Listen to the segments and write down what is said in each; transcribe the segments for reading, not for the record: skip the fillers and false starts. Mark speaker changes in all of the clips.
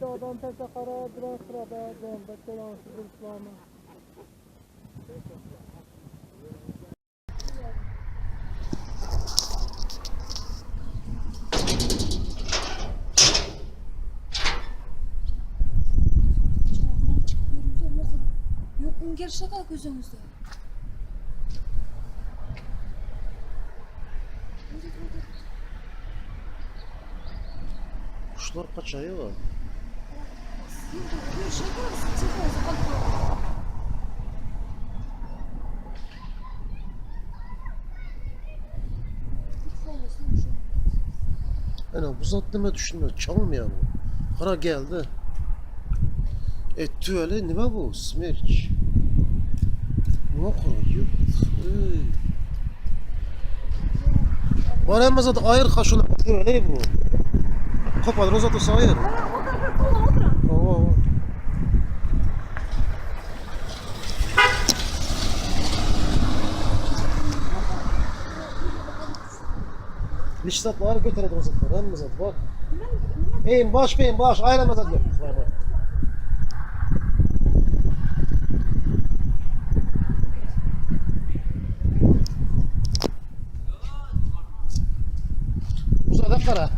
Speaker 1: adam tese kara duran sırada donda kelansız İslam'ı.
Speaker 2: Yok, gel şaka gözünüzde.
Speaker 3: Kuşlar kaçıyor. Ana bu zat nime düşünmüyor, çalmıyor mu? Kara geldi. Etti öyle, nime bu? Smerç. Ne koyuyor? Bana emma zat ayır kaşını, öyle bu. Kapadır o zat o sayır. Niştatları götüredim o zatlar, emma zat bak. Beyin baş, ayır emma zat yok. Uzada kara.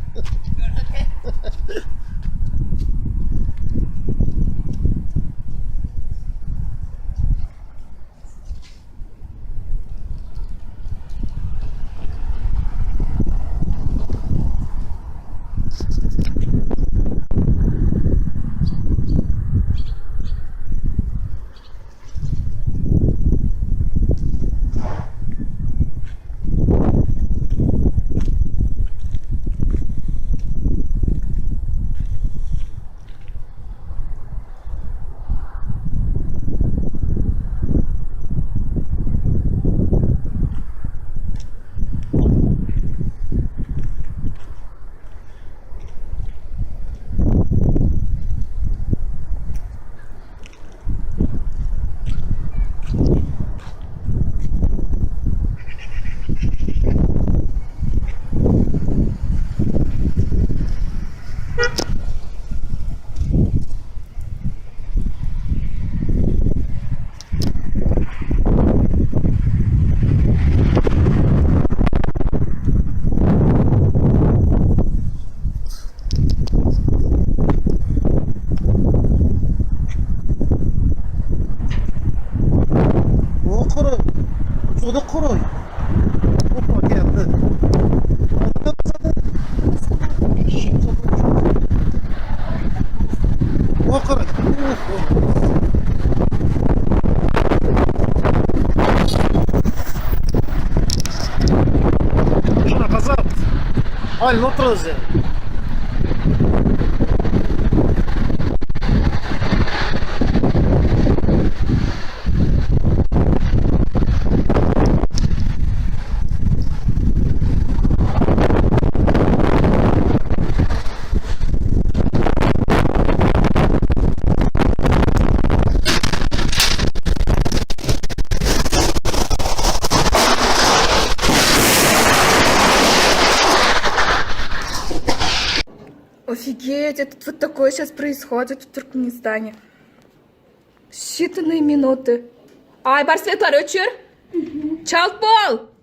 Speaker 3: Al no troze.
Speaker 2: Офигеть, это вот такое сейчас происходит в Туркменистане. Считанные минуты. Ay, barsvetlar öçür. Çalk bol.